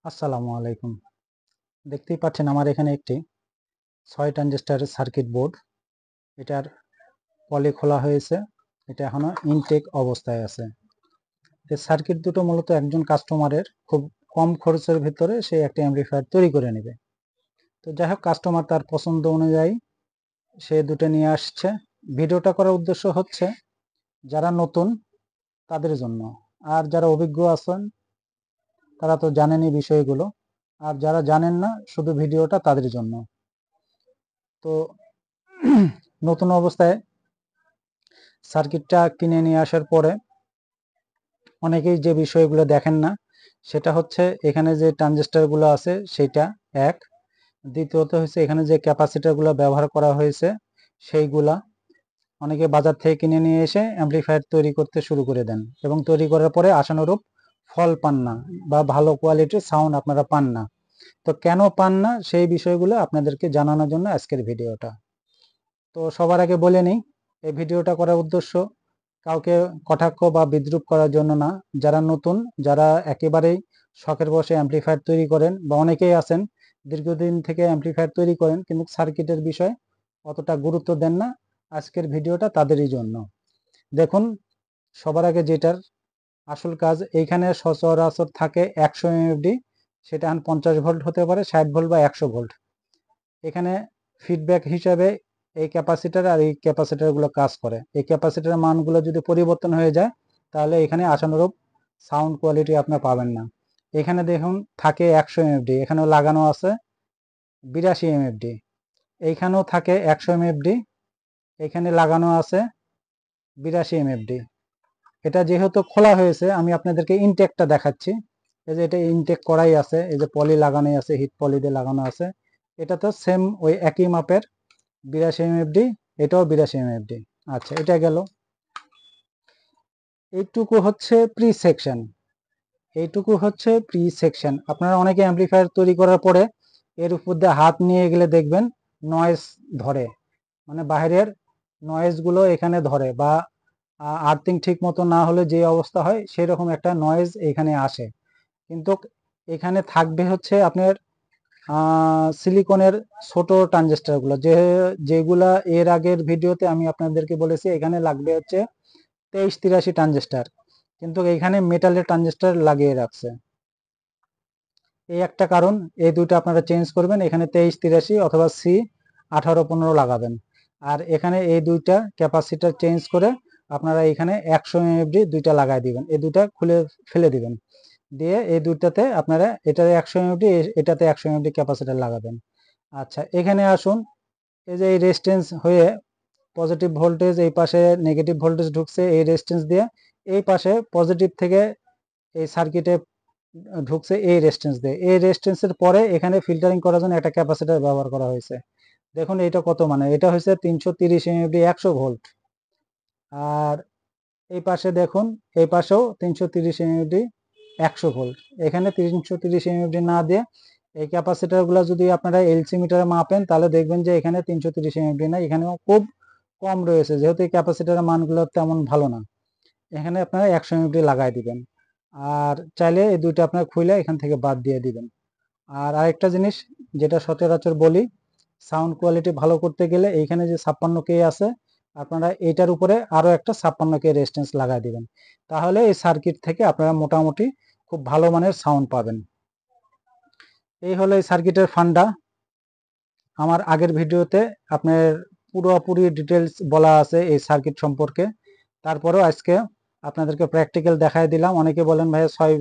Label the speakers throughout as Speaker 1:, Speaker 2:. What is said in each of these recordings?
Speaker 1: আসসালামু আলাইকুম। দেখতেই পাচ্ছেন আমার এখানে একটি 6 ট্রানজিস্টার সার্কিট বোর্ড। এটার পলি খোলা হয়েছে। এটা এখনো ইনটেক অবস্থায় আছে। এই সার্কিট দুটো মূলত একজন কাস্টমারের খুব কম খরচের ভিতরে সে একটা অ্যাম্প্লিফায়ার তৈরি করে নেবে। তো যাই হোক, কাস্টমার তার পছন্দ অনুযায়ী সে দুটো নিয়ে আসছে। ভিডিওটা করার উদ্দেশ্য হচ্ছে যারা নতুন তাদের জন্য, আর যারা অভিজ্ঞ আছেন তারা তো জানেনই বিষয়গুলো, আর যারা জানেন না শুধু ভিডিওটা তাদের জন্য। তো নতুন অবস্থায় সার্কিটটা কিনে নিয়ে আসার পরে অনেকেই যে বিষয়গুলো দেখেন না, সেটা হচ্ছে এখানে যে ট্রানজিস্টারগুলো আছে সেটা এক, দ্বিতীয়ত হচ্ছে এখানে যে ক্যাপাসিটারগুলো ব্যবহার করা হয়েছে সেইগুলা অনেকে বাজার থেকে কিনে নিয়ে এসে অ্যাম্প্লিফায়ার তৈরি করতে শুরু করে দেন, এবং তৈরি করার পরে আশানুরূপ ফল পান না বা ভালো কোয়ালিটির সাউন্ড আপনারা পান না। তো কেন পান না সেই বিষয়গুলো আপনাদেরকে জানানোর জন্য আজকের ভিডিওটা। তো সবার আগে বলে নিই, এই ভিডিওটা করার উদ্দেশ্য কাউকে কটাক্ষ বা বিদ্রূপ করার জন্য না। যারা নতুন, যারা একেবারেই শখের বশে অ্যাম্প্লিফায়ার তৈরি করেন, বা অনেকেই আছেন দীর্ঘদিন থেকে অ্যাম্প্লিফায়ার তৈরি করেন কিন্তু সার্কিটের বিষয় অতটা গুরুত্ব দেন না, আজকের ভিডিওটা তাদেরই জন্য। দেখুন, সবার আগে যেটার আসল কাজ, এইখানে সচরাচর থাকে 100 এমএফডি, সেটা 50 ভোল্ট হতে পারে, 60 ভোল্ট বা 100 ভোল্ট। এখানে ফিডব্যাক হিসাবে এই ক্যাপাসিটার আর এই ক্যাপাসিটারগুলো কাজ করে। এই ক্যাপাসিটারের মানগুলো যদি পরিবর্তন হয়ে যায় তাহলে এখানে আশানুরূপ সাউন্ড কোয়ালিটি আপনার পাবেন না। এখানে দেখুন থাকে 100 এমএফডি, এখানেও লাগানো আছে 82 এমএফডি, এইখানেও থাকে 100 এমএফডি, এখানে লাগানো আছে 82 এমএফডি। এটা যেহেতু খোলা হয়েছে আমি আপনাদেরকে ইনটেকটা দেখাচ্ছি। এই যে এটা ইনটেক করাই আছে, এই যে পলি লাগানোই আছে, হিট পলি দিয়ে লাগানো আছে। এটা তো সেম ওই একই মাপের 82 এমএফডি, এটাও 82 এমএফডি। আচ্ছা, এটা গেল। এইটুকু হচ্ছে প্রি সেকশন, এইটুকু হচ্ছে প্রি সেকশন। আপনারা অনেকে অ্যাম্প্লিফায়ার তৈরি করার পরে এর উপর দিয়ে হাত নিয়ে গেলে দেখবেন নয়েজ ধরে, মানে বাইরের নয়েজগুলো এখানে ধরে, বা আর্থিং ঠিক মতো না হলে যে অবস্থা হয় সেই রকম একটা নয়েজ এখানে আসে। কিন্তু এখানে থাকবে হচ্ছে আপনার সিলিকনের ছোট ট্রানজিস্টারগুলো, যেগুলা এর আগের ভিডিওতে আমি আপনাদেরকে বলেছি এখানে লাগবে হচ্ছে 2383 ট্রানজিস্টার, কিন্তু এখানে মেটালের ট্রানজিস্টার লাগিয়ে রাখছে। এই একটা কারণ, এই দুইটা আপনারা চেঞ্জ করবেন, এখানে 2383 অথবা সি 1815 লাগাবেন। আর এখানে এই দুইটা ক্যাপাসিটার চেঞ্জ করে আপনারা এখানে 100 এমএফডি দুইটা লাগাই দিবেন, এই দুইটা খুলে ফেলে দিবেন, দিয়ে এই দুইটাতে আপনারা এটাতে 100 এমএফডি, এটাতে 100 এমএফডি ক্যাপাসিটার লাগাবেন। আচ্ছা, এখানে আসুন। এই যে এই রেজিস্ট্যান্স হয়ে পজিটিভ ভোল্টেজ, এই পাশে নেগেটিভ ভোল্টেজ ঢুকছে এই রেজিস্ট্যান্স দিয়ে, এই পাশে পজিটিভ থেকে এই সার্কিটে ঢুকছে এই রেজিস্ট্যান্স দিয়ে। এই রেজিস্ট্যান্সের পরে এখানে ফিল্টারিং করার জন্য একটা ক্যাপাসিটর ব্যবহার করা হয়েছে। দেখুন এটা কত, মানে এটা হচ্ছে 330 এমএফডি 100 ভোল্ট। আর এই পাশে দেখুন, এই পাশেও 330 এমএফডি 100 ভোল্ট। এখানে 330 এমএফডি না দিয়ে এই ক্যাপাসিটরগুলো যদি আপনারা এলসি মিটারে মাপেন তাহলে দেখবেন যে এখানে 330 এমএফডি না, এখানেও খুব কম রয়েছে, যেহেতু এই ক্যাপাসিটরের মানগুলো তেমন ভালো না। এখানে আপনারা 100 এমএফডি লাগাই দিবেন, আর চাইলে এই দুইটা আপনার খুলে এখান থেকে বাদ দিয়ে দিবেন। আর আরেকটা জিনিস যেটা সচরাচর বলি, সাউন্ড কোয়ালিটি ভালো করতে গেলে এইখানে যে 56K আছে, আপনারা এটার উপরে আরো একটা 56K রেজিস্ট্যান্স লাগাই দিবেন, তাহলে এই সার্কিট থেকে আপনারা মোটামুটি খুব ভালো মানের সাউন্ড পাবেন। এই হলো এই সার্কিটের ফান্ডা। আমার আগের ভিডিওতে আপনার পুরোপুরি ডিটেলস বলা আছে এই সার্কিট সম্পর্কে, তারপরেও আজকে আপনাদেরকে প্র্যাকটিক্যাল দেখাই দিলাম। অনেকে বলেন ভাইয়া 6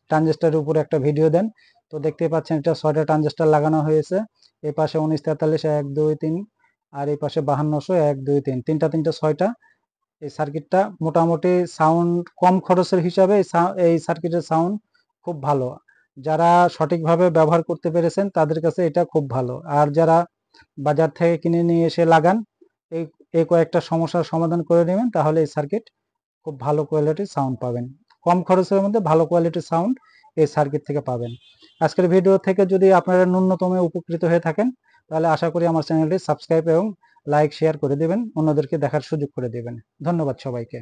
Speaker 1: ট্রানজিস্টারের উপরে একটা ভিডিও দেন, তো দেখতেই পাচ্ছেন এটা 6টা ট্রানজিস্টার লাগানো হয়েছে। এই পাশে 1943 1 2 3, আর এই পাশে 5200 1 2 3, তিনটা 6টা। এই সার্কিটটা মোটামুটি সাউন্ড কম খরচের হিসাবে এই সার্কিটের সাউন্ড খুব ভালো। যারা সঠিকভাবে ব্যবহার করতে পেরেছেন তাদের কাছে এটা খুব ভালো, আর যারা বাজার থেকে কিনে নিয়ে এসে লাগান, এই এই কয়েকটা সমস্যার সমাধান করে নেবেন, তাহলে এই সার্কিট খুব ভালো কোয়ালিটির সাউন্ড পাবেন। কম খরচের মধ্যে ভালো কোয়ালিটির সাউন্ড এই সার্কিট থেকে পাবেন। আজকের ভিডিও থেকে যদি আপনারা ন্যূনতম উপকৃত হয়ে থাকেন তাহলে আশা করি আমার চ্যানেলটি সাবস্ক্রাইব এবং লাইক শেয়ার করে দেবেন, অন্যদেরকে দেখার সুযোগ করে দেবেন। ধন্যবাদ সবাইকে।